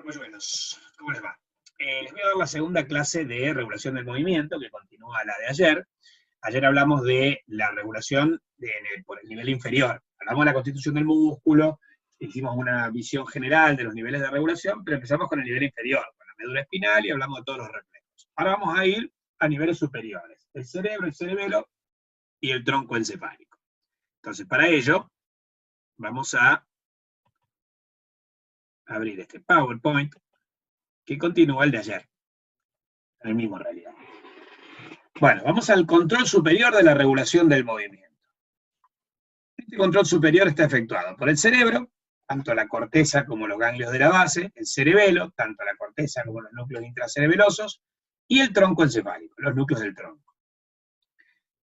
Buenos, ¿cómo les va? Les voy a dar la segunda clase de regulación del movimiento, que continúa la de ayer. Ayer hablamos de la regulación por el nivel inferior. Hablamos de la constitución del músculo, hicimos una visión general de los niveles de regulación, pero empezamos con el nivel inferior, con la médula espinal, y hablamos de todos los reflejos. Ahora vamos a ir a niveles superiores, el cerebro, el cerebelo y el tronco encefálico. Entonces, para ello, vamos a abrir este PowerPoint, que continúa el de ayer, el mismo en realidad. Bueno, vamos al control superior de la regulación del movimiento. Este control superior está efectuado por el cerebro, tanto la corteza como los ganglios de la base, el cerebelo, tanto la corteza como los núcleos intracerebelosos, y el tronco encefálico, los núcleos del tronco.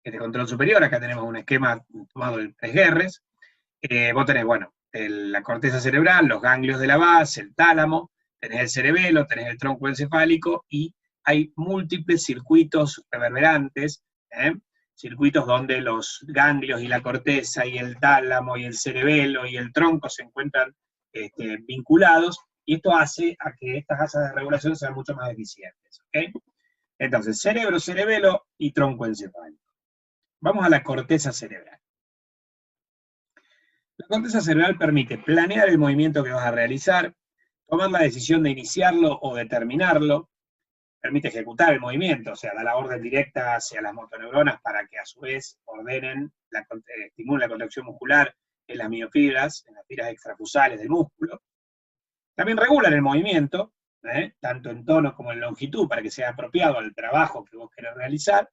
Este control superior, acá tenemos un esquema tomado de 3 guerres. Vos tenés, bueno, la corteza cerebral, los ganglios de la base, el tálamo, tenés el cerebelo, tenés el tronco encefálico, y hay múltiples circuitos reverberantes, circuitos donde los ganglios y la corteza y el tálamo y el cerebelo y el tronco se encuentran vinculados, y esto hace a que estas asas de regulación sean mucho más eficientes. ¿Okay? Entonces, cerebro, cerebelo y tronco encefálico. Vamos a la corteza cerebral. La corteza cerebral permite planear el movimiento que vas a realizar, tomar la decisión de iniciarlo o de terminarlo, permite ejecutar el movimiento, o sea, da la orden directa hacia las motoneuronas para que a su vez ordenen, estimulen la contracción muscular en las miofibras, en las fibras extrafusales del músculo. También regulan el movimiento, tanto en tono como en longitud, para que sea apropiado al trabajo que vos querés realizar.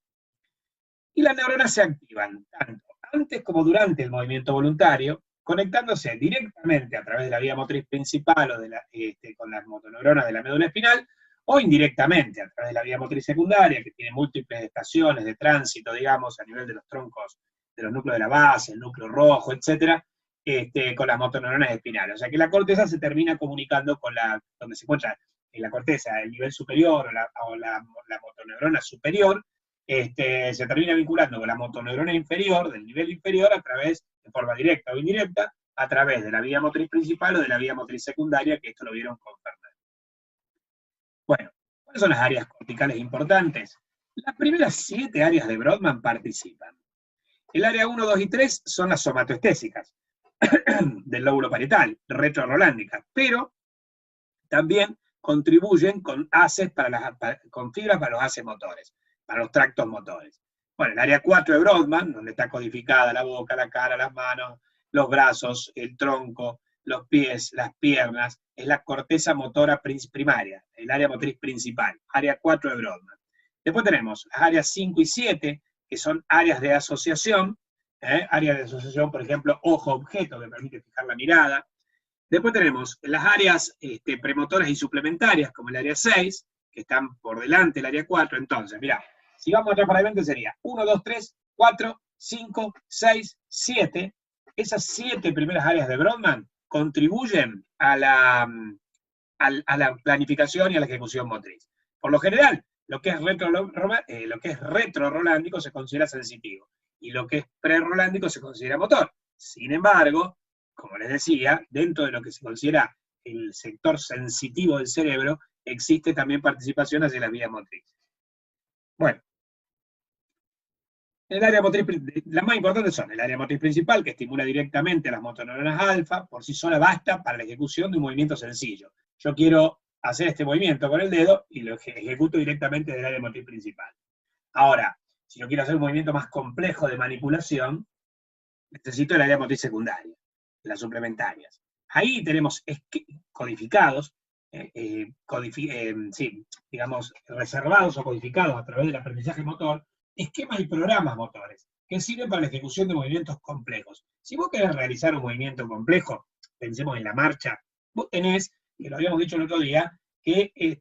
Y las neuronas se activan tanto antes como durante el movimiento voluntario, conectándose directamente a través de la vía motriz principal o con las motoneuronas de la médula espinal, o indirectamente a través de la vía motriz secundaria, que tiene múltiples estaciones de tránsito, digamos, a nivel de los troncos, de los núcleos de la base, el núcleo rojo, etcétera, con las motoneuronas espinales. O sea que la corteza se termina comunicando con donde se encuentra en la corteza el nivel superior o la motoneurona superior, se termina vinculando con la motoneurona inferior, del nivel inferior, a través, de forma directa o indirecta, a través de la vía motriz principal o de la vía motriz secundaria, que esto lo vieron con Fernando. Bueno, ¿cuáles son las áreas corticales importantes? Las primeras 7 áreas de Brodmann participan. El área 1, 2 y 3 son las somatoestésicas, del lóbulo parietal, retrorrolándicas, pero también contribuyen con haces con fibras para los haces motores, para los tractos motores. Bueno, el área 4 de Brodmann, donde está codificada la boca, la cara, las manos, los brazos, el tronco, los pies, las piernas, es la corteza motora primaria, el área motriz principal, área 4 de Brodmann. Después tenemos las áreas 5 y 7, que son áreas de asociación, áreas de asociación, por ejemplo, ojo-objeto, que permite fijar la mirada. Después tenemos las áreas premotoras y suplementarias, como el área 6, que están por delante del área 4. Entonces, mirá, si vamos atrás para adelante sería 1, 2, 3, 4, 5, 6, 7. Esas 7 primeras áreas de Brodmann contribuyen a la planificación y a la ejecución motriz. Por lo general, lo que es retrorolándico se considera sensitivo, y lo que es prerolándico se considera motor. Sin embargo, como les decía, dentro de lo que se considera el sector sensitivo del cerebro, existe también participación hacia las vías motrices. Bueno, el área motriz, las más importantes son el área motriz principal, que estimula directamente a las motoneuronas alfa, por sí sola basta para la ejecución de un movimiento sencillo. Yo quiero hacer este movimiento con el dedo y lo ejecuto directamente del área motriz principal. Ahora, si yo quiero hacer un movimiento más complejo de manipulación, necesito el área motriz secundaria, las suplementarias. Ahí tenemos codificados, digamos, reservados o codificados a través del aprendizaje motor, esquemas y programas motores, que sirven para la ejecución de movimientos complejos. Si vos querés realizar un movimiento complejo, pensemos en la marcha, vos tenés, que lo habíamos dicho el otro día, que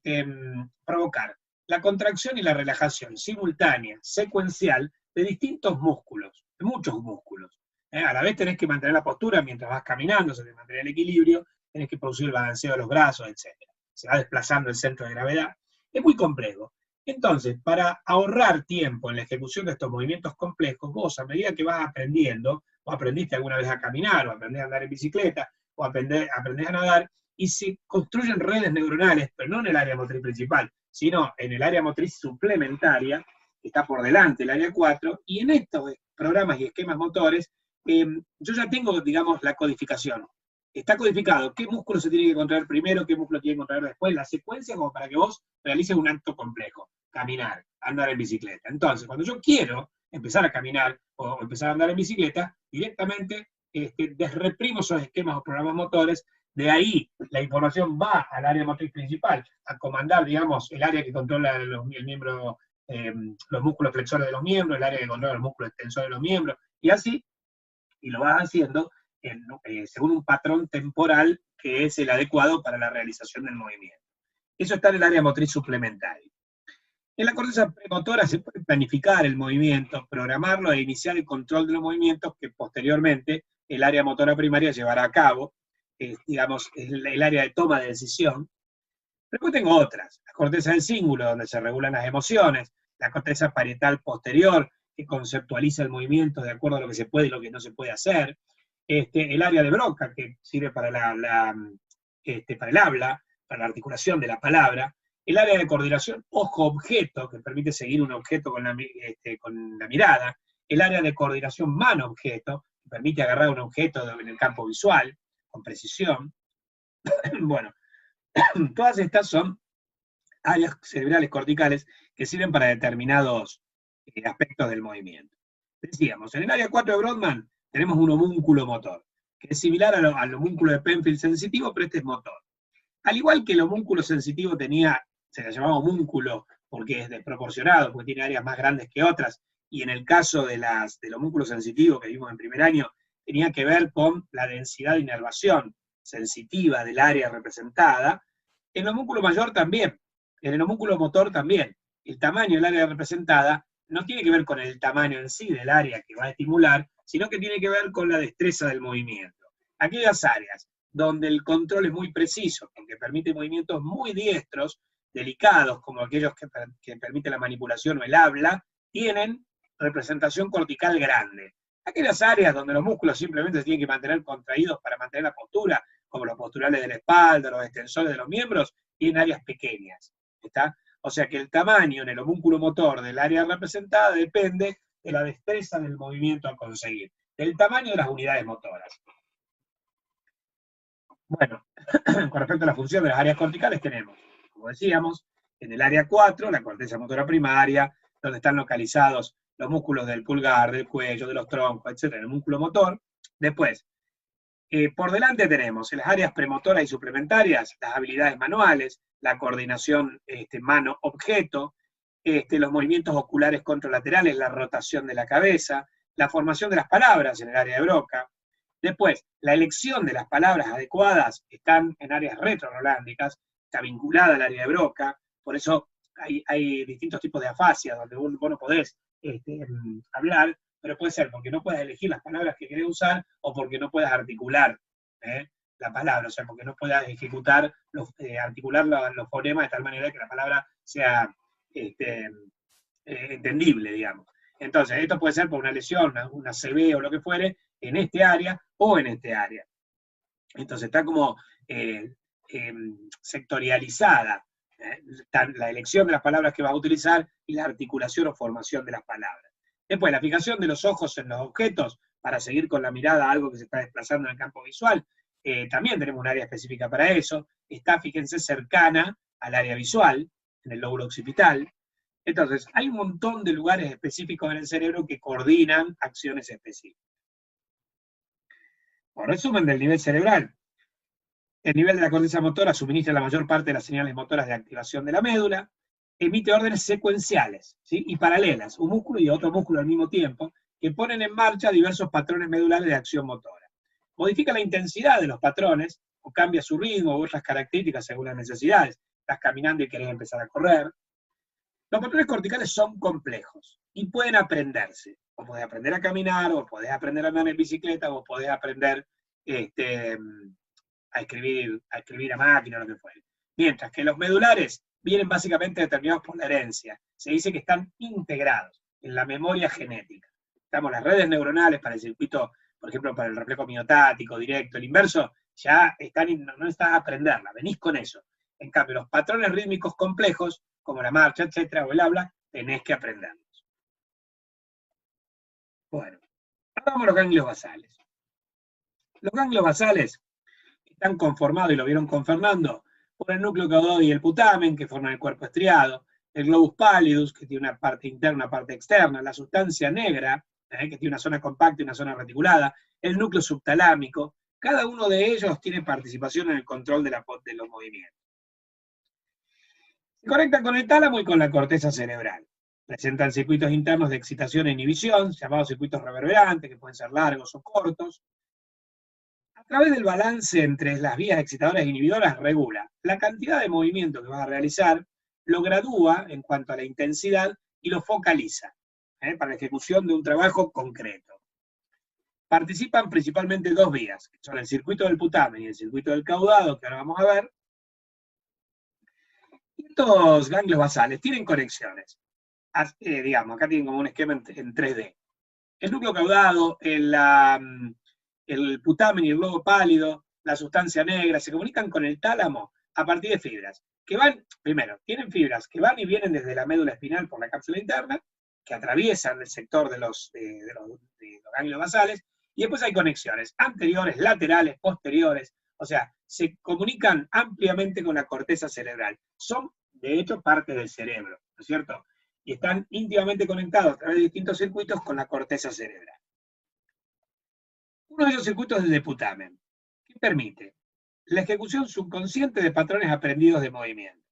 provocar la contracción y la relajación simultánea, secuencial, de distintos músculos, de muchos músculos. A la vez tenés que mantener la postura mientras vas caminando, se te mantener el equilibrio, tenés que producir el balanceo de los brazos, etc. Se va desplazando el centro de gravedad. Es muy complejo. Entonces, para ahorrar tiempo en la ejecución de estos movimientos complejos, vos, a medida que vas aprendiendo, o aprendiste alguna vez a caminar, o aprendés a andar en bicicleta, o aprendés a nadar, y se construyen redes neuronales, pero no en el área motriz principal, sino en el área motriz suplementaria, que está por delante del área 4, y en estos programas y esquemas motores, yo ya tengo, digamos, la codificación. Está codificado qué músculo se tiene que contraer primero, qué músculo tiene que contraer después, la secuencia como para que vos realices un acto complejo, caminar, andar en bicicleta. Entonces, cuando yo quiero empezar a caminar o empezar a andar en bicicleta, directamente desreprimo esos esquemas o programas motores, de ahí la información va al área motriz principal, a comandar, digamos, el área que controla el miembro, los músculos flexores de los miembros, el área que controla los músculos extensores de los miembros, y así, y lo vas haciendo según un patrón temporal que es el adecuado para la realización del movimiento. Eso está en el área motriz suplementaria. En la corteza premotora se puede planificar el movimiento, programarlo e iniciar el control de los movimientos que posteriormente el área motora primaria llevará a cabo, digamos, el área de toma de decisión. Después tengo otras, la corteza del cíngulo, donde se regulan las emociones, la corteza parietal posterior, que conceptualiza el movimiento de acuerdo a lo que se puede y lo que no se puede hacer, el área de Broca, que sirve para para el habla, para la articulación de la palabra, el área de coordinación ojo-objeto, que permite seguir un objeto con la mirada, el área de coordinación mano-objeto, que permite agarrar un objeto en el campo visual, con precisión. Bueno, todas estas son áreas cerebrales corticales que sirven para determinados aspectos del movimiento. Decíamos, en el área 4 de Brodmann tenemos un homúnculo motor, que es similar al homúnculo de Penfield sensitivo, pero este es motor. Al igual que el homúnculo sensitivo se le llamaba homúnculo porque es desproporcionado, porque tiene áreas más grandes que otras, y en el caso del homúnculo sensitivo que vimos en primer año, tenía que ver con la densidad de inervación sensitiva del área representada. En el homúnculo mayor también, en el homúnculo motor también. El tamaño del área representada no tiene que ver con el tamaño en sí del área que va a estimular, sino que tiene que ver con la destreza del movimiento. Aquellas áreas donde el control es muy preciso, porque permite movimientos muy diestros, delicados, como aquellos que permiten la manipulación o el habla, tienen representación cortical grande. Aquellas áreas donde los músculos simplemente se tienen que mantener contraídos para mantener la postura, como los posturales de la espalda, los extensores de los miembros, tienen áreas pequeñas. ¿Está? O sea que el tamaño en el homúnculo motor del área representada depende de la destreza del movimiento a conseguir, del tamaño de las unidades motoras. Bueno, con respecto a la función de las áreas corticales tenemos, como decíamos, en el área 4, la corteza motora primaria, donde están localizados los músculos del pulgar, del cuello, de los troncos, etc., el músculo motor. Después, por delante tenemos en las áreas premotoras y suplementarias, las habilidades manuales, la coordinación mano-objeto, los movimientos oculares contralaterales, la rotación de la cabeza, la formación de las palabras en el área de Broca. Después, la elección de las palabras adecuadas están en áreas retrorolándicas, está vinculada al área de Broca, por eso hay distintos tipos de afasia, donde vos no podés hablar, pero puede ser porque no puedes elegir las palabras que querés usar, o porque no puedes articular la palabra, o sea, porque no puedas ejecutar, articular los fonemas de tal manera que la palabra sea entendible, digamos. Entonces, esto puede ser por una lesión, una CB o lo que fuere, en este área o en este área. Entonces está como sectorializada la elección de las palabras que vas a utilizar y la articulación o formación de las palabras. Después, la fijación de los ojos en los objetos para seguir con la mirada a algo que se está desplazando en el campo visual. También tenemos un área específica para eso. Está, fíjense, cercana al área visual, en el lóbulo occipital. Entonces, hay un montón de lugares específicos en el cerebro que coordinan acciones específicas. Por resumen del nivel cerebral, el nivel de la corteza motora suministra la mayor parte de las señales motoras de activación de la médula, emite órdenes secuenciales, ¿sí?, y paralelas, un músculo y otro músculo al mismo tiempo, que ponen en marcha diversos patrones medulares de acción motora. Modifica la intensidad de los patrones, o cambia su ritmo u otras características según las necesidades. Estás caminando y querés empezar a correr. Los patrones corticales son complejos y pueden aprenderse. O podés aprender a caminar, o podés aprender a andar en bicicleta, o podés aprender a escribir a máquina, lo que fuere. Mientras que los medulares vienen básicamente determinados por la herencia. Se dice que están integrados en la memoria genética. Estamos las redes neuronales para el circuito, por ejemplo, para el reflejo miotático, directo, el inverso, ya no necesitas aprenderla, venís con eso. En cambio, los patrones rítmicos complejos, como la marcha, etcétera, o el habla, tenés que aprenderlos. Bueno, ahora vamos a los ganglios basales. Los ganglios basales están conformados, y lo vieron con Fernando, por el núcleo caudado y el putamen, que forman el cuerpo estriado, el globus pallidus, que tiene una parte interna, una parte externa, la sustancia negra, que tiene una zona compacta y una zona reticulada, el núcleo subtalámico. Cada uno de ellos tiene participación en el control de los movimientos. Se conectan con el tálamo y con la corteza cerebral. Presentan circuitos internos de excitación e inhibición, llamados circuitos reverberantes, que pueden ser largos o cortos. A través del balance entre las vías excitadoras e inhibidoras regula la cantidad de movimiento que vas a realizar, lo gradúa en cuanto a la intensidad y lo focaliza para la ejecución de un trabajo concreto. Participan principalmente dos vías, que son el circuito del putamen y el circuito del caudado, que ahora vamos a ver. Y estos ganglios basales tienen conexiones. Digamos, acá tienen como un esquema en 3D. El núcleo caudado, el putamen y el globo pálido, la sustancia negra, se comunican con el tálamo a partir de fibras, que van, primero, tienen fibras que van y vienen desde la médula espinal por la cápsula interna, que atraviesan el sector de los ganglios basales, y después hay conexiones anteriores, laterales, posteriores, o sea, se comunican ampliamente con la corteza cerebral. Son, de hecho, parte del cerebro, ¿no es cierto? Y están íntimamente conectados a través de distintos circuitos con la corteza cerebral. Uno de esos circuitos es el de putamen, que permite la ejecución subconsciente de patrones aprendidos de movimiento.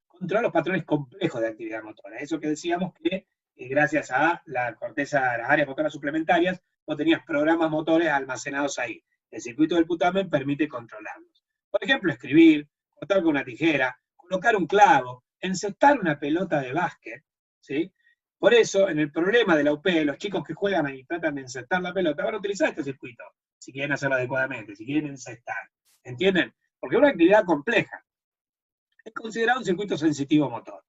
Controla los patrones complejos de actividad motora. Eso que decíamos que gracias a la corteza, las áreas motoras suplementarias, vos tenías programas motores almacenados ahí. El circuito del putamen permite controlarlos. Por ejemplo, escribir, cortar con una tijera, colocar un clavo, encestar una pelota de básquet, ¿sí? Por eso, en el problema de la UP, los chicos que juegan y tratan de encestar la pelota van a utilizar este circuito, si quieren hacerlo adecuadamente, si quieren encestar. ¿Entienden? Porque es una actividad compleja. Es considerado un circuito sensitivo motor.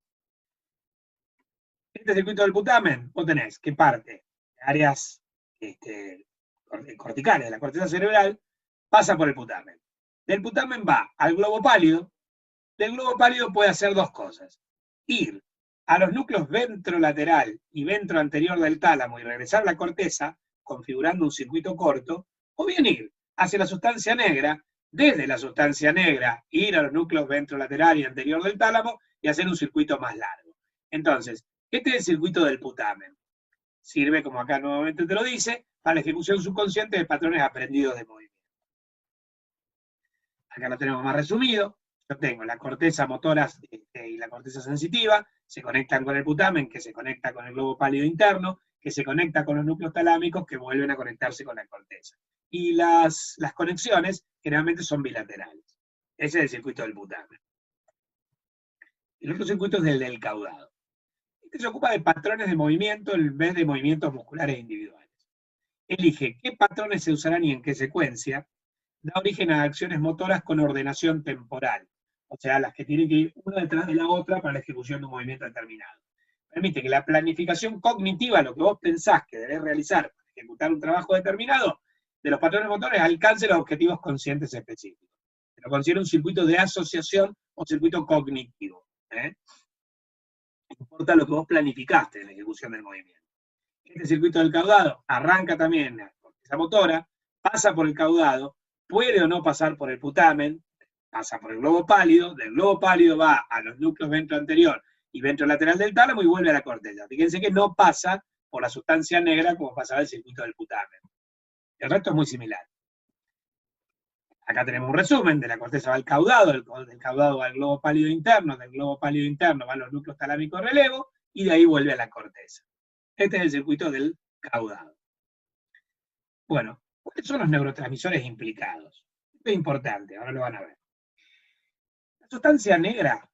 Este circuito del putamen, vos tenés que parte de áreas corticales de la corteza cerebral, pasa por el putamen. Del putamen va al globo pálido. Del globo pálido puede hacer dos cosas. Ir a los núcleos ventrolateral y ventroanterior del tálamo y regresar a la corteza, configurando un circuito corto, o bien ir hacia la sustancia negra, desde la sustancia negra, ir a los núcleos ventrolateral y anterior del tálamo y hacer un circuito más largo. Entonces, este es el circuito del putamen. Sirve, como acá nuevamente te lo dice, para la ejecución subconsciente de patrones aprendidos de movimiento. Acá lo tenemos más resumido. Yo tengo la corteza motora y la corteza sensitiva, se conectan con el putamen, que se conecta con el globo pálido interno, que se conecta con los núcleos talámicos, que vuelven a conectarse con la corteza. Y las conexiones generalmente son bilaterales. Ese es el circuito del putamen. El otro circuito es el del caudado. Este se ocupa de patrones de movimiento en vez de movimientos musculares individuales. Elige qué patrones se usarán y en qué secuencia. Da origen a acciones motoras con ordenación temporal, o sea, las que tienen que ir una detrás de la otra para la ejecución de un movimiento determinado. Permite que la planificación cognitiva, lo que vos pensás que debés realizar para ejecutar un trabajo determinado, de los patrones motores alcance los objetivos conscientes específicos. Se lo considera un circuito de asociación o circuito cognitivo. Importa lo que vos planificaste en la ejecución del movimiento. Este circuito del caudado arranca también la corteza motora, pasa por el caudado, puede o no pasar por el putamen, pasa por el globo pálido, del globo pálido va a los núcleos ventroanterior y ventrolateral del tálamo y vuelve a la corteza. Fíjense que no pasa por la sustancia negra como pasaba el circuito del putamen. El resto es muy similar. Acá tenemos un resumen, de la corteza va al caudado, del caudado va al globo pálido interno, del globo pálido interno va a los núcleos talámicos relevo, y de ahí vuelve a la corteza. Este es el circuito del caudado. Bueno, ¿cuáles son los neurotransmisores implicados? Esto es importante, ahora lo van a ver. La sustancia negra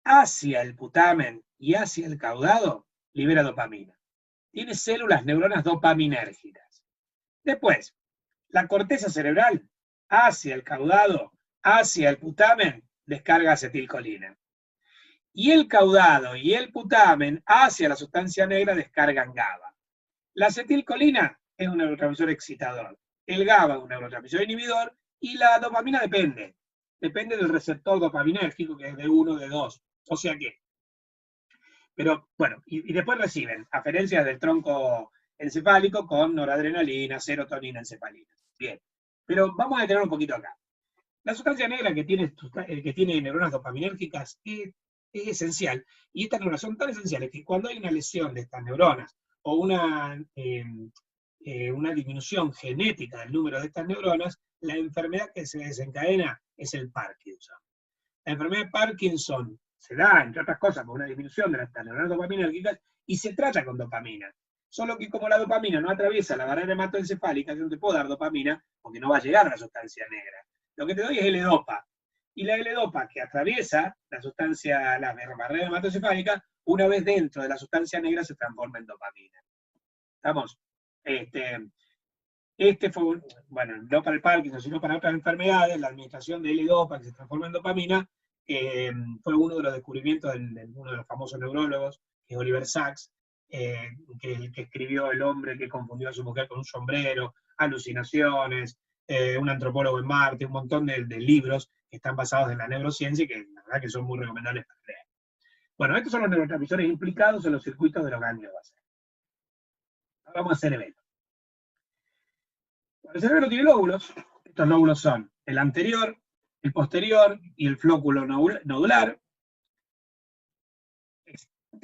hacia el putamen y hacia el caudado libera dopamina. Tiene células, neuronas dopaminérgicas. Después, la corteza cerebral hacia el caudado, hacia el putamen, descarga acetilcolina. Y el caudado y el putamen hacia la sustancia negra descargan GABA. La acetilcolina es un neurotransmisor excitador. El GABA es un neurotransmisor inhibidor, y la dopamina depende del receptor dopaminérgico, que es de 1, de 2. O sea que, pero bueno, y después reciben aferencias del tronco encefálico con noradrenalina, serotonina, encefalina. Bien, pero vamos a detener un poquito acá. La sustancia negra que tiene neuronas dopaminérgicas es esencial, y estas neuronas son tan esenciales que cuando hay una lesión de estas neuronas o una disminución genética del número de estas neuronas, la enfermedad que se desencadena es el Parkinson. La enfermedad de Parkinson se da, entre otras cosas, por una disminución de estas neuronas dopaminérgicas y se trata con dopamina. Solo que como la dopamina no atraviesa la barrera hematoencefálica, yo no te puedo dar dopamina porque no va a llegar a la sustancia negra. Lo que te doy es L-Dopa. Y la L-Dopa que atraviesa la barrera hematoencefálica, una vez dentro de la sustancia negra se transforma en dopamina. ¿Estamos? Fue, bueno, no para el Parkinson, sino para otras enfermedades, la administración de L-Dopa que se transforma en dopamina, fue uno de los descubrimientos de uno de los famosos neurólogos, que es Oliver Sacks, que escribió El hombre que confundió a su mujer con un sombrero, Alucinaciones, un antropólogo en Marte, un montón de libros que están basados en la neurociencia y que la verdad que son muy recomendables para leer. Bueno, estos son los neurotransmisores implicados en los circuitos de los ganglios basales. Ahora vamos a cerebelo. El cerebelo tiene lóbulos. Estos lóbulos son el anterior, el posterior y el flóculo nodular.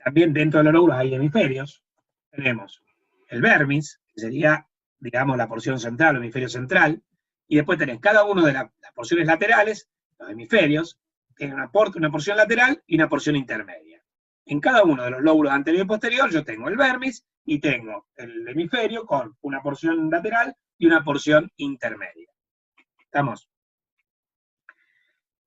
También dentro de los lóbulos hay hemisferios. Tenemos el vermis, que sería, digamos, la porción central, el hemisferio central, y después tenés cada una de las porciones laterales, los hemisferios, tiene una porción lateral y una porción intermedia. En cada uno de los lóbulos anterior y posterior yo tengo el vermis y tengo el hemisferio con una porción lateral y una porción intermedia. ¿Estamos?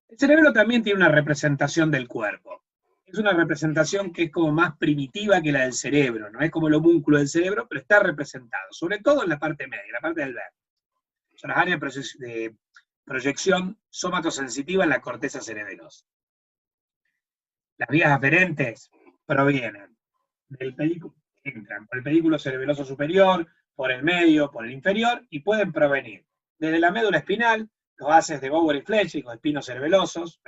El cerebelo también tiene una representación del cuerpo. Es una representación que es como más primitiva que la del cerebro, no es como el homúnculo del cerebro, pero está representado, sobre todo en la parte media, la parte del vermis. Son las áreas de proyección somatosensitiva en la corteza cerebelosa. Las vías aferentes provienen del pedículo, entran por el pedículo cerebeloso superior, por el medio, por el inferior, y pueden provenir desde la médula espinal, los haces de Bower y Fletcher, los espinos cerebelosos,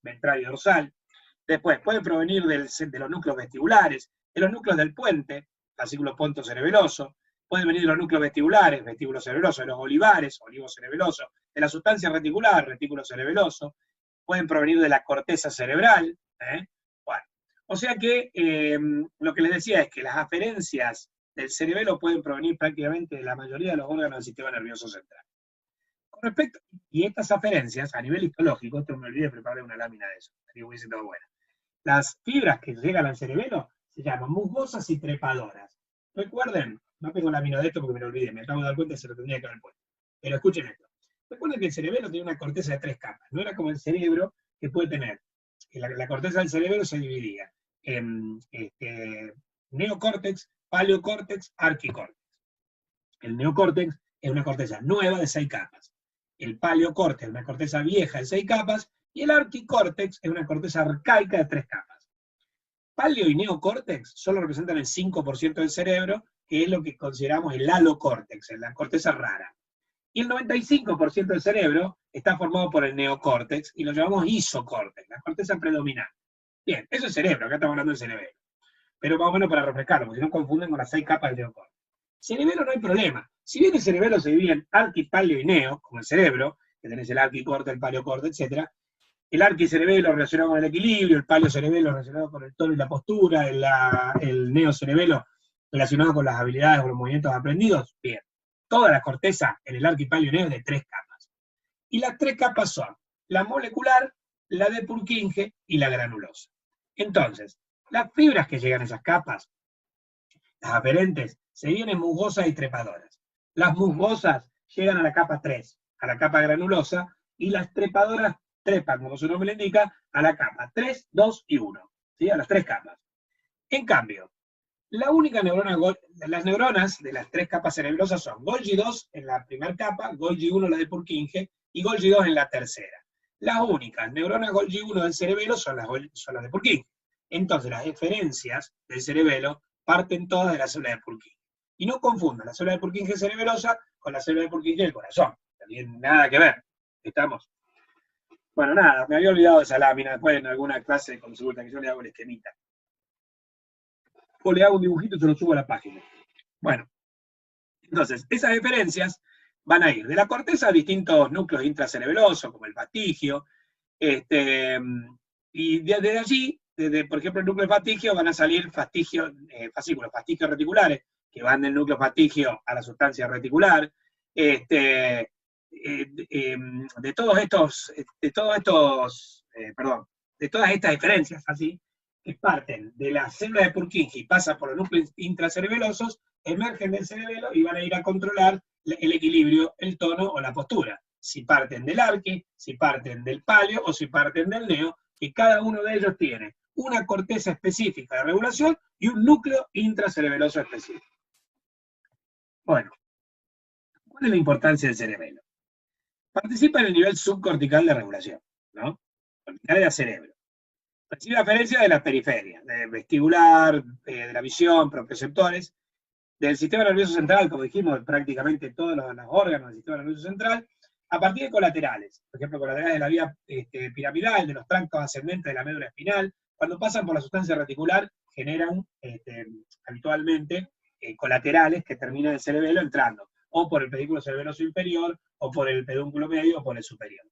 ventral y dorsal. Después pueden provenir de los núcleos vestibulares, de los núcleos del puente, fascículo ponto cerebeloso, pueden venir de los núcleos vestibulares, vestíbulo cerebeloso, de los olivares, olivo cerebeloso, de la sustancia reticular, retículo cerebeloso, pueden provenir de la corteza cerebral. Bueno, o sea que lo que les decía es que las aferencias del cerebelo pueden provenir prácticamente de la mayoría de los órganos del sistema nervioso central. Con respecto, y estas aferencias, a nivel histológico, esto me olvidé preparar una lámina de eso, que hubiese todo bueno. Las fibras que llegan al cerebelo se llaman musgosas y trepadoras. Recuerden, no tengo lámina de esto porque me lo olvidé, me acabo de dar cuenta y se lo tendría que haber puesto. Pero escuchen esto. Recuerden que el cerebelo tiene una corteza de 3 capas. No era como el cerebro que puede tener. La corteza del cerebelo se dividía en neocórtex, paleocórtex, arquicórtex. El neocórtex es una corteza nueva de 6 capas. El paleocórtex es una corteza vieja de 6 capas. Y el arquicórtex es una corteza arcaica de 3 capas. Paleo y neocórtex solo representan el 5% del cerebro, que es lo que consideramos el alocórtex, la corteza rara. Y el 95% del cerebro está formado por el neocórtex, y lo llamamos isocórtex, la corteza predominante. Bien, eso es cerebro, acá estamos hablando del cerebelo. Pero más o menos para refrescarlo, porque si no confunden con las 6 capas del neocórtex. Cerebelo no hay problema. Si bien el cerebelo se divide en arqui, paleo y neo, como el cerebro, que tenés el arquicórtex, el paleocórtex, etc., el arquicerebelo relacionado con el equilibrio, el paleocerebelo relacionado con el tono y la postura, el neocerebelo relacionado con las habilidades o los movimientos aprendidos, bien. Toda la corteza en el arquipalio neo es de 3 capas. Y las 3 capas son la molecular, la de Purkinje y la granulosa. Entonces, las fibras que llegan a esas capas, las aferentes, se vienen musgosas y trepadoras. Las musgosas llegan a la capa 3, a la capa granulosa, y las trepadoras trepan, como su nombre le indica, a la capa 3, 2 y 1, ¿sí? A las 3 capas. En cambio, las neuronas de las 3 capas cerebrosas son Golgi 2 en la primera capa, Golgi 1 la de Purkinje, y Golgi 2 en la tercera. Las únicas neuronas Golgi 1 del cerebelo son las de Purkinje. Entonces, las eferencias del cerebelo parten todas de la célula de Purkinje. Y no confundan la célula de Purkinje cerebelosa con la célula de Purkinje del corazón. También nada que ver. ¿Estamos? Bueno, nada, me había olvidado de esa lámina. Después en alguna clase de consulta que yo le hago el esquemita. O le hago un dibujito y se lo subo a la página. Bueno, entonces, esas diferencias van a ir de la corteza a distintos núcleos intracerebelosos, como el fastigio, y desde allí, por ejemplo, el núcleo fastigio, van a salir fascículos reticulares, que van del núcleo fastigio a la sustancia reticular, de todas estas diferencias, así, que parten de la célula de Purkinje y pasan por los núcleos intracerebelosos, emergen del cerebelo y van a ir a controlar el equilibrio, el tono o la postura. Si parten del arqui, si parten del palio o si parten del neo, que cada uno de ellos tiene una corteza específica de regulación y un núcleo intracerebeloso específico. Bueno, ¿cuál es la importancia del cerebelo? Participa en el nivel subcortical de regulación, ¿no? Cortical del cerebro. Recibe aferencia de las periferias, de vestibular, de la visión, propioceptores, del sistema nervioso central, como dijimos, prácticamente todos los órganos del sistema nervioso central, a partir de colaterales, por ejemplo, colaterales de la vía piramidal, de los tractos ascendentes de la médula espinal, cuando pasan por la sustancia reticular, generan habitualmente colaterales que terminan el cerebelo entrando, o por el pedúnculo cerebeloso inferior, o por el pedúnculo medio, o por el superior.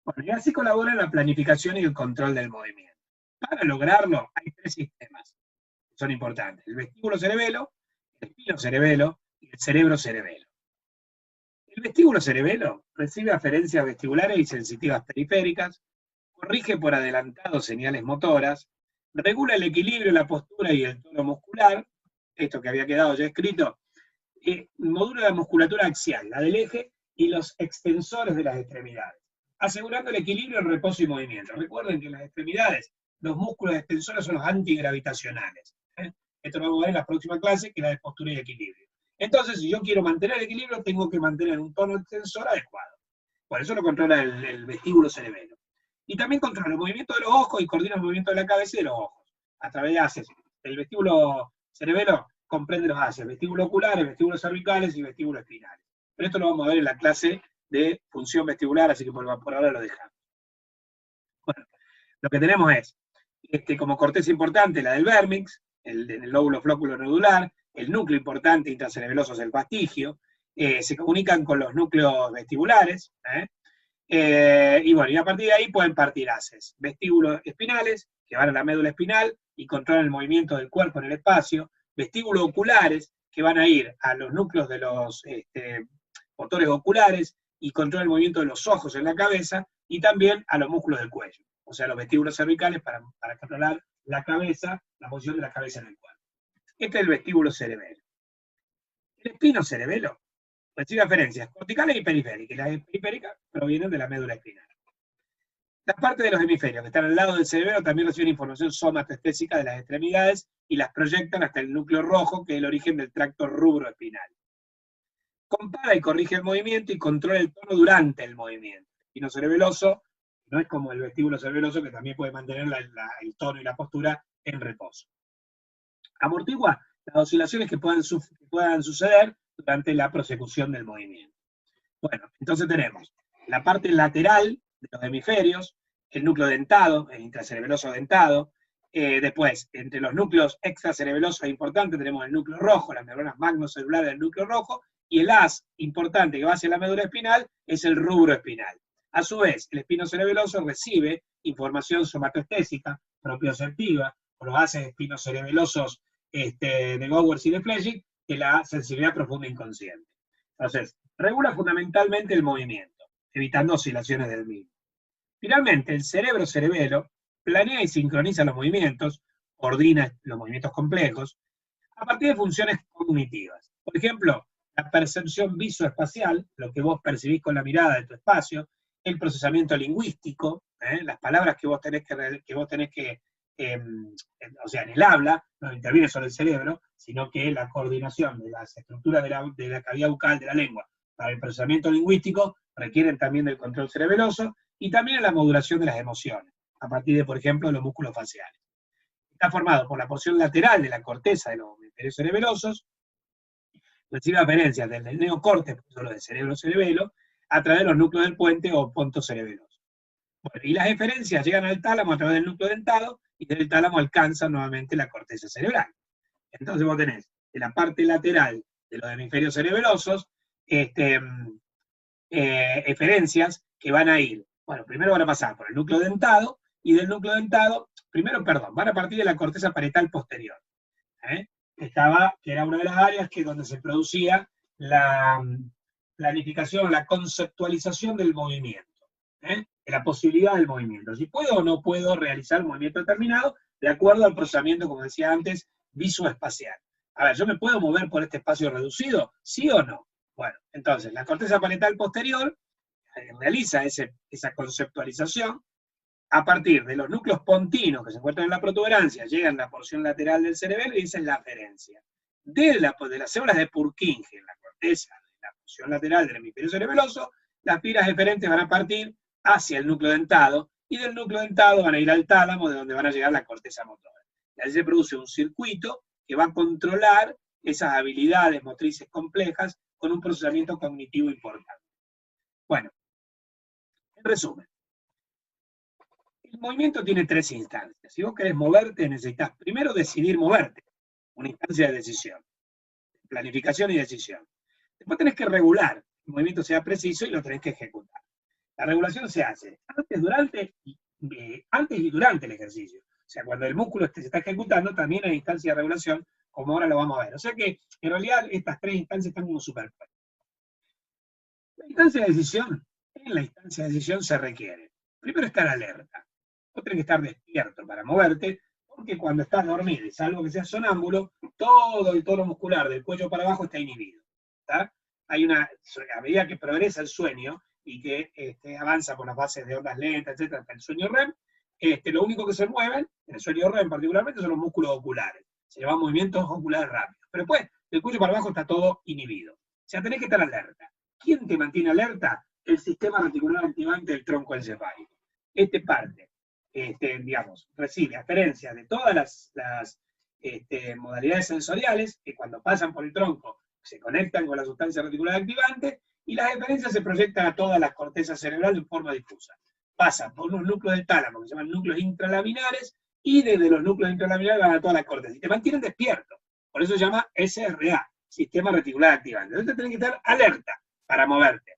Bueno, y así colabora en la planificación y el control del movimiento. Para lograrlo, hay tres sistemas que son importantes: el vestíbulo cerebelo, el espino cerebelo y el cerebro cerebelo. El vestíbulo cerebelo recibe aferencias vestibulares y sensitivas periféricas, corrige por adelantado señales motoras, regula el equilibrio, la postura y el tono muscular, esto que había quedado ya escrito, modula la musculatura axial, la del eje, y los extensores de las extremidades, asegurando el equilibrio, el reposo y movimiento. Recuerden que en las extremidades los músculos extensores son los antigravitacionales. Esto lo vamos a ver en la próxima clase, que es la de postura y equilibrio. Entonces, si yo quiero mantener el equilibrio, tengo que mantener un tono extensor adecuado. Por eso lo controla el vestíbulo cerebelo. Y también controla el movimiento de los ojos y coordina el movimiento de la cabeza y de los ojos, a través de haces. El vestíbulo cerebelo comprende los haces: vestíbulo oculares, vestíbulos cervicales y vestíbulos espinales. Pero esto lo vamos a ver en la clase de función vestibular, así que por ahora lo dejamos. Bueno, lo que tenemos es, como corteza importante, la del vérmix, el lóbulo flóculo nodular, el núcleo importante intracerebeloso es el fastigio, se comunican con los núcleos vestibulares, y bueno, y a partir de ahí pueden partir haces: vestíbulos espinales, que van a la médula espinal y controlan el movimiento del cuerpo en el espacio; vestíbulos oculares, que van a ir a los núcleos de los motores oculares y controlan el movimiento de los ojos en la cabeza; y también a los músculos del cuello, o sea, los vestíbulos cervicales para controlar la cabeza, la posición de la cabeza en el cuerpo. Este es el vestíbulo cerebelo. El espino cerebelo recibe aferencias corticales y periféricas, y las periféricas provienen de la médula espinal. Las partes de los hemisferios que están al lado del cerebelo también reciben información somatoestésica de las extremidades y las proyectan hasta el núcleo rojo, que es el origen del tracto rubroespinal. Compara y corrige el movimiento y controla el tono durante el movimiento. El espino cerebeloso no es como el vestíbulo cerebeloso, que también puede mantener el tono y la postura en reposo. Amortigua las oscilaciones que puedan suceder durante la prosecución del movimiento. Bueno, entonces tenemos la parte lateral de los hemisferios, el núcleo dentado, el intracerebeloso dentado. Después, entre los núcleos extracerebelosos importantes, tenemos el núcleo rojo, las neuronas magnocelulares del núcleo rojo, y el haz importante que va hacia la médula espinal es el rubro espinal. A su vez, el espino cerebeloso recibe información somatoestésica, propioceptiva, por los haces espinocerebelosos de Gowers y de Flechig, que la sensibilidad profunda inconsciente. Entonces, regula fundamentalmente el movimiento, evitando oscilaciones del mismo. Finalmente, el cerebro cerebelo planea y sincroniza los movimientos, coordina los movimientos complejos, a partir de funciones cognitivas. Por ejemplo, la percepción visoespacial, lo que vos percibís con la mirada de tu espacio; el procesamiento lingüístico, las palabras que vos tenés que o sea, en el habla, no interviene solo el cerebro, sino que la coordinación de las estructuras de la cavidad bucal de la lengua para el procesamiento lingüístico requieren también del control cerebeloso, y también en la modulación de las emociones, a partir de, por ejemplo, los músculos faciales. Está formado por la porción lateral de la corteza de los hemisferios cerebelosos, recibe aferencias desde el neocórtex, solo del cerebelo, a través de los núcleos del puente o pontos cerebelosos. Bueno, y las eferencias llegan al tálamo a través del núcleo dentado, y del tálamo alcanzan nuevamente la corteza cerebral. Entonces vos tenés en la parte lateral de los hemisferios cerebelosos, eferencias que van a ir, bueno, primero van a pasar por el núcleo dentado, y del núcleo dentado, van a partir de la corteza parietal posterior, que era una de las áreas donde se producía la planificación, la conceptualización del movimiento, de la posibilidad del movimiento. Si puedo o no puedo realizar un movimiento determinado, de acuerdo al procesamiento, como decía antes, visoespacial. A ver, ¿yo me puedo mover por este espacio reducido? ¿Sí o no? Bueno, entonces, la corteza parietal posterior realiza esa conceptualización a partir de los núcleos pontinos que se encuentran en la protuberancia, llegan a la porción lateral del cerebelo y esa es la aferencia. De las células de Purkinje, en la corteza, en la porción lateral del hemisferio cerebeloso, las fibras eferentes van a partir hacia el núcleo dentado, y del núcleo dentado van a ir al tálamo, de donde van a llegar a la corteza motora. Y ahí se produce un circuito que va a controlar esas habilidades motrices complejas con un procesamiento cognitivo importante. Bueno, en resumen, el movimiento tiene 3 instancias. Si vos querés moverte, necesitas primero decidir moverte, una instancia de decisión, planificación y decisión. Después tenés que regular, que el movimiento sea preciso y lo tenés que ejecutar. La regulación se hace antes y durante el ejercicio. O sea, cuando el músculo se está ejecutando, también hay instancia de regulación, como ahora lo vamos a ver. O sea que, en realidad, estas 3 instancias están como superpuestas. En la instancia de decisión se requiere, primero, estar alerta. Vos tenés que estar despierto para moverte, porque cuando estás dormido, y salvo que seas sonámbulo, todo el tono muscular del cuello para abajo está inhibido. ¿Tá? A medida que progresa el sueño, y que avanza por las bases de ondas lentas, etc., hasta el sueño REM, lo único que se mueven, en el sueño REM particularmente, son los músculos oculares. Se llaman movimientos oculares rápidos. Pero después, del cuello para abajo está todo inhibido. O sea, tenés que estar alerta. ¿Quién te mantiene alerta? El sistema reticular activante del tronco encefálico. Recibe aferencias de todas las modalidades sensoriales, que cuando pasan por el tronco se conectan con la sustancia reticular activante, y las eferencias se proyectan a todas las cortezas cerebrales en forma difusa. Pasan por unos núcleos del tálamo, que se llaman núcleos intralaminares, y desde los núcleos intralaminares van a todas las cortezas, y te mantienen despierto. Por eso se llama SRA, Sistema Reticular Activante. Entonces tenés que estar alerta para moverte.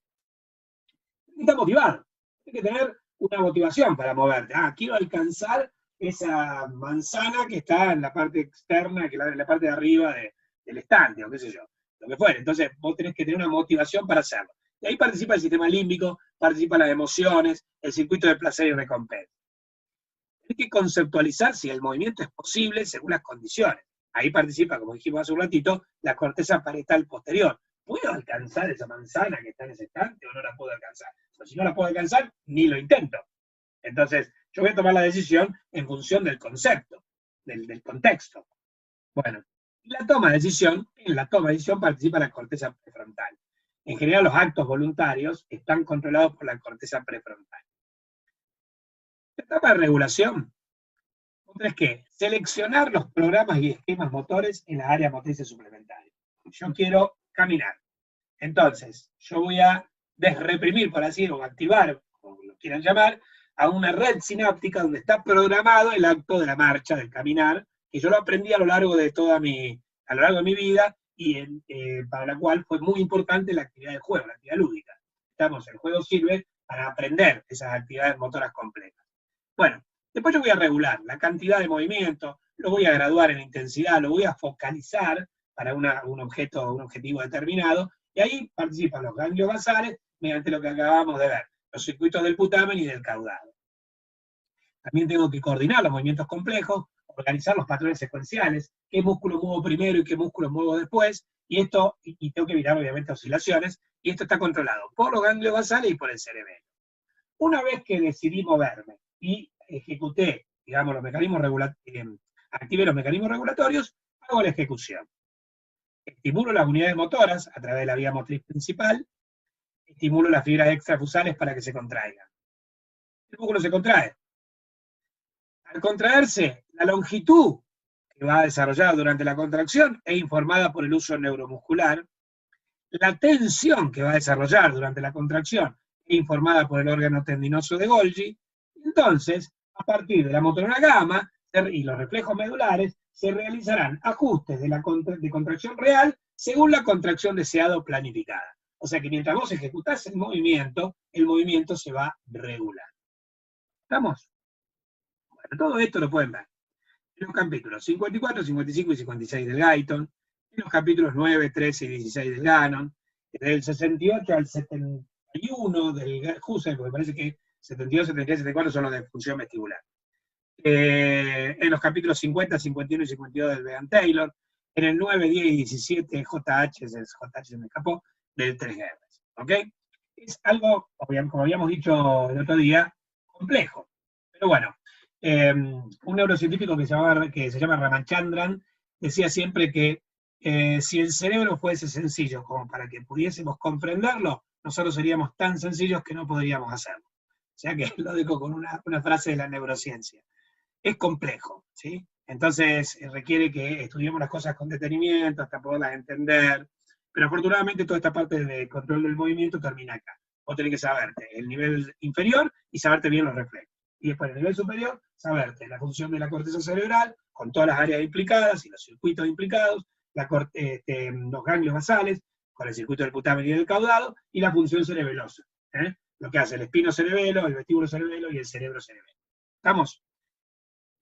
Tienes que estar motivado, tienes que tener una motivación para moverte. Quiero alcanzar esa manzana que está en la parte externa, que en la parte de arriba del estante, o qué sé yo, lo que fuera. Entonces vos tenés que tener una motivación para hacerlo. Y ahí participa el sistema límbico, participan las emociones, el circuito de placer y recompensa. Hay que conceptualizar si el movimiento es posible según las condiciones. Ahí participa, como dijimos hace un ratito, la corteza parietal posterior. ¿Puedo alcanzar esa manzana que está en ese estante o no la puedo alcanzar? Pero si no la puedo alcanzar, ni lo intento. Entonces, yo voy a tomar la decisión en función del concepto, del contexto. Bueno, en la toma de decisión participa la corteza prefrontal. En general, los actos voluntarios están controlados por la corteza prefrontal. La etapa de regulación, tenés que seleccionar los programas y esquemas motores en las áreas motrices suplementarias. Yo quiero caminar. Entonces, yo voy a desreprimir, por así decirlo, o activar, como lo quieran llamar, a una red sináptica donde está programado el acto de la marcha, del caminar, que yo lo aprendí a lo largo de mi vida, y para la cual fue muy importante la actividad de juego, la actividad lúdica. El juego sirve para aprender esas actividades motoras complejas. Bueno, después yo voy a regular la cantidad de movimiento, lo voy a graduar en intensidad, lo voy a focalizar para un objetivo determinado, y ahí participan los ganglios basales mediante lo que acabamos de ver, los circuitos del putamen y del caudado. También tengo que coordinar los movimientos complejos, organizar los patrones secuenciales, qué músculo muevo primero y qué músculo muevo después, y tengo que evitar obviamente oscilaciones, y esto está controlado por los ganglios basales y por el cerebelo. Una vez que decidí moverme y ejecuté, digamos, activé los mecanismos regulatorios, hago la ejecución. Estimulo las unidades motoras a través de la vía motriz principal, estimulo las fibras extrafusales para que se contraigan. El músculo se contrae. Al contraerse, la longitud que va a desarrollar durante la contracción es informada por el uso neuromuscular, la tensión que va a desarrollar durante la contracción es informada por el órgano tendinoso de Golgi. Entonces, a partir de la motoneuronal gamma y los reflejos medulares, se realizarán ajustes de contracción real según la contracción deseada o planificada. O sea que mientras vos ejecutás el movimiento se va regulando. ¿Estamos? Bueno, todo esto lo pueden ver en los capítulos 54, 55 y 56 del Guyton, en los capítulos 9, 13 y 16 del Gannon, del 68 al 71 del Husserl, porque parece que 72, 73 y 74 son los de función vestibular. En los capítulos 50, 51 y 52 del Behan Taylor, en el 9, 10 y 17 JH se me escapó, del 3R. ¿Ok? Es algo, como habíamos dicho el otro día, complejo. Pero bueno, un neurocientífico que se llama Ramachandran decía siempre que si el cerebro fuese sencillo como para que pudiésemos comprenderlo, nosotros seríamos tan sencillos que no podríamos hacerlo. O sea que lo dejo con una frase de la neurociencia. Es complejo, ¿sí? Entonces requiere que estudiemos las cosas con detenimiento hasta poderlas entender, pero afortunadamente toda esta parte de control del movimiento termina acá. Vos tenés que saberte el nivel inferior y saberte bien los reflejos. Y después el nivel superior, saberte la función de la corteza cerebral, con todas las áreas implicadas y los circuitos implicados, los ganglios basales, con el circuito del putamen y del caudado, y la función cerebelosa. Lo que hace el espinocerebelo, el vestíbulo cerebelo y el cerebro cerebelo. ¿Estamos?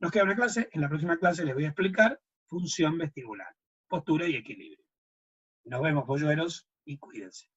Nos queda una clase, en la próxima clase les voy a explicar función vestibular, postura y equilibrio. Nos vemos, polluelos, y cuídense.